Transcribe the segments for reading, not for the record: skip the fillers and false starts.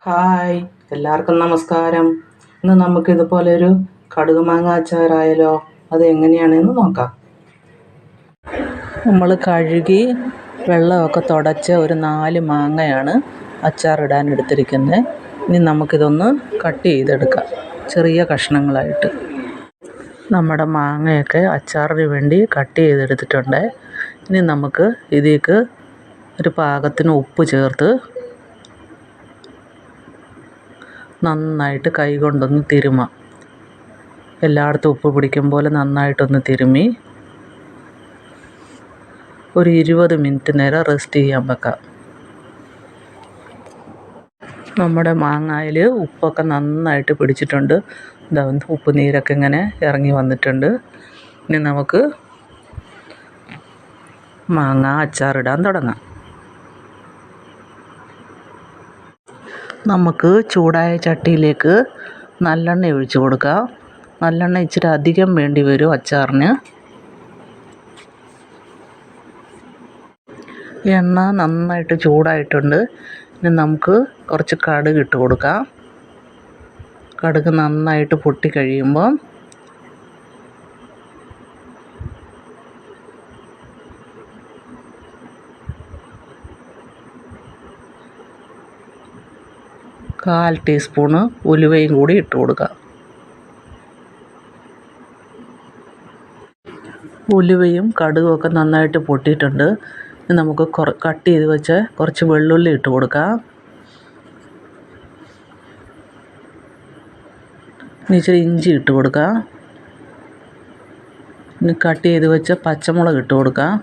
Hi, എല്ലാവർക്കും നമസ്കാരം. ഇന്ന് നമുക്കിതുപോലെ ഒരു കടുക് മാങ്ങ അച്ചാറായാലോ? അത് എങ്ങനെയാണെന്ന് നോക്കാം. നമ്മൾ കഴുകി വെള്ളമൊക്കെ തുടച്ച് ഒരു 4 മാങ്ങയാണ് അച്ചാറിടാൻ എടുത്തിരിക്കുന്നത്. ഇനി നമുക്കിതൊന്ന് കട്ട് ചെയ്തെടുക്കാം ചെറിയ കഷ്ണങ്ങളായിട്ട്. നമ്മുടെ മാങ്ങയൊക്കെ അച്ചാറിന് വേണ്ടി കട്ട് ചെയ്തെടുത്തിട്ടുണ്ട്. ഇനി നമുക്ക് ഇതിലേക്ക് ഒരു പാകത്തിന് ഉപ്പ് ചേർത്ത് നന്നായിട്ട് കൈ കൊണ്ടൊന്ന് തിരുമാം. എല്ലായിടത്തും ഉപ്പ് പിടിക്കും പോലെ നന്നായിട്ടൊന്ന് തിരുമ്മി ഒരു 20 മിനിറ്റ് നേരം റെസ്റ്റ് ചെയ്യാൻ വെക്കാം. നമ്മുടെ മാങ്ങയിൽ ഉപ്പൊക്കെ നന്നായിട്ട് പിടിച്ചിട്ടുണ്ട്. ഇതാ ഉപ്പ് നീരൊക്കെ ഇങ്ങനെ ഇറങ്ങി വന്നിട്ടുണ്ട്. ഇനി നമുക്ക് മാങ്ങ അച്ചാറിടാൻ തുടങ്ങാം. നമുക്ക് ചൂടായ ചട്ടിയിലേക്ക് നല്ലെണ്ണ ഒഴിച്ച് കൊടുക്കാം. നല്ലെണ്ണ ഇച്ചിരി അധികം വേണ്ടി വരും അച്ചാറിന്. എണ്ണ നന്നായിട്ട് ചൂടായിട്ടുണ്ട്. ഇനി നമുക്ക് കുറച്ച് കടുക് ഇട്ട് കൊടുക്കാം. കടുക് നന്നായിട്ട് പൊട്ടി കഴിയുമ്പോൾ കാൽ ടീസ്പൂണ് ഉലുവയും കൂടി ഇട്ട് കൊടുക്കാം. ഉലുവയും കടുകും ഒക്കെ നന്നായിട്ട് പൊട്ടിയിട്ടുണ്ട്. നമുക്ക് കട്ട് ചെയ്ത് വെച്ച് കുറച്ച് വെള്ളുള്ളി ഇട്ട് കൊടുക്കാം. ഇച്ചിരി ഇഞ്ചി ഇട്ട് കൊടുക്കാം. ഇനി കട്ട് ചെയ്ത് വെച്ച പച്ചമുളക് ഇട്ട് കൊടുക്കാം.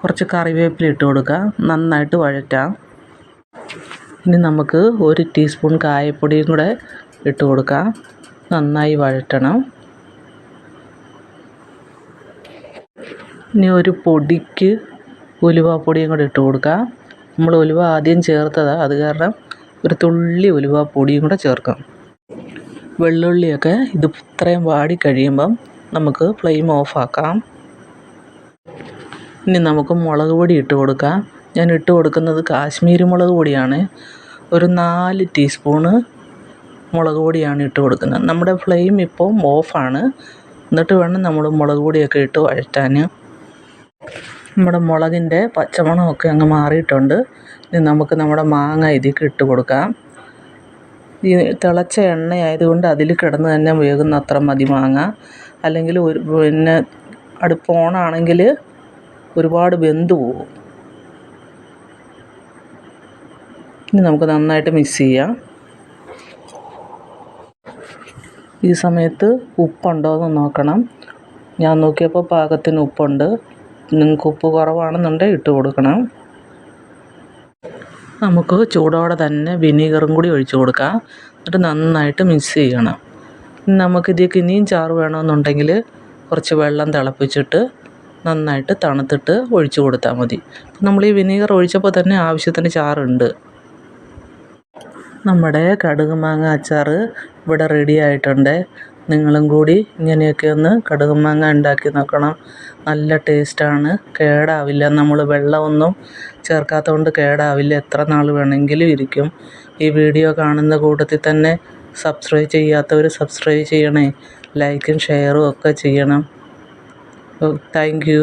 കുറച്ച് കറിവേപ്പില ഇട്ട് കൊടുക്കാം. നന്നായിട്ട് വഴറ്റാം. ഇനി നമുക്ക് 1 ടീസ്പൂൺ കായപ്പൊടിയും കൂടെ ഇട്ട് കൊടുക്കാം. നന്നായി വഴറ്റണം. ഇനി ഒരു പൊടിക്ക് ഉലുവാപ്പൊടിയും കൂടെ ഇട്ട് കൊടുക്കാം. നമ്മൾ ഉലുവ ആദ്യം ചേർത്തതാണ്, അത് കാരണം ഒരു തുള്ളി ഉലുവാപ്പൊടിയും കൂടെ ചേർക്കാം. വെള്ളുള്ളിയൊക്കെ ഇത് ഇത്രയും വാടി കഴിയുമ്പം നമുക്ക് ഫ്ലെയിം ഓഫാക്കാം. ഇനി നമുക്ക് മുളക് പൊടി ഇട്ട് കൊടുക്കാം. ഞാൻ ഇട്ട് കൊടുക്കുന്നത് കാശ്മീരി മുളക് പൊടിയാണ്. ഒരു 4 ടീസ്പൂണ് മുളക് പൊടിയാണ് ഇട്ട് കൊടുക്കുന്നത്. നമ്മുടെ ഫ്ലെയിം ഇപ്പോൾ ഓഫാണ്. എന്നിട്ട് വേണം നമ്മൾ മുളക് പൊടിയൊക്കെ ഇട്ട് വഴറ്റാൻ. നമ്മുടെ മുളകിൻ്റെ പച്ചമണമൊക്കെ അങ്ങ് മാറിയിട്ടുണ്ട്. ഇനി നമുക്ക് നമ്മുടെ മാങ്ങ ഇതിലേക്ക് ഇട്ട് കൊടുക്കാം. ഈ തിളച്ച എണ്ണയായതുകൊണ്ട് അതിൽ കിടന്ന് തന്നെ വേകുന്ന അത്ര മതി മാങ്ങ. അല്ലെങ്കിൽ അടുപ്പ് ഓണാണെങ്കിൽ ഒരുപാട് വെന്ത് പോകും. ഇനി നമുക്ക് നന്നായിട്ട് മിക്സ് ചെയ്യാം. ഈ സമയത്ത് ഉപ്പുണ്ടോ എന്ന് നോക്കണം. ഞാൻ നോക്കിയപ്പോൾ പാകത്തിന് ഉപ്പുണ്ട്. നിങ്ങൾക്ക് ഉപ്പ് കുറവാണെന്നുണ്ടെങ്കിൽ ഇട്ട് കൊടുക്കണം. നമുക്ക് ചൂടോടെ തന്നെ വിനീഗറും കൂടി ഒഴിച്ച് കൊടുക്കാം. എന്നിട്ട് നന്നായിട്ട് മിക്സ് ചെയ്യണം. നമുക്കിതിലേക്ക് ഇനിയും ചാറ് വേണമെന്നുണ്ടെങ്കിൽ കുറച്ച് വെള്ളം തിളപ്പിച്ചിട്ട് നന്നായിട്ട് തണുത്തിട്ട് ഒഴിച്ച് കൊടുത്താൽ മതി. നമ്മൾ ഈ വിനീഗർ ഒഴിച്ചപ്പോൾ തന്നെ ആവശ്യത്തിന് ചാറുണ്ട്. നമ്മുടെ കടുക് മാങ്ങ അച്ചാർ ഇവിടെ റെഡി ആയിട്ടുണ്ട്. നിങ്ങളും കൂടി ഇങ്ങനെയൊക്കെ ഒന്ന് കടുക് മാങ്ങ ഉണ്ടാക്കി നോക്കണം. നല്ല ടേസ്റ്റാണ്, കേടാവില്ല. നമ്മൾ വെള്ളമൊന്നും ചേർക്കാത്തതുകൊണ്ട് കേടാവില്ല. എത്ര നാൾ വേണമെങ്കിലും ഇരിക്കും. ഈ വീഡിയോ കാണുന്ന കൂട്ടത്തിൽ തന്നെ സബ്സ്ക്രൈബ് ചെയ്യാത്തവർ സബ്സ്ക്രൈബ് ചെയ്യണേ. ലൈക്കും ഷെയറും ഒക്കെ ചെയ്യണം. Thank you.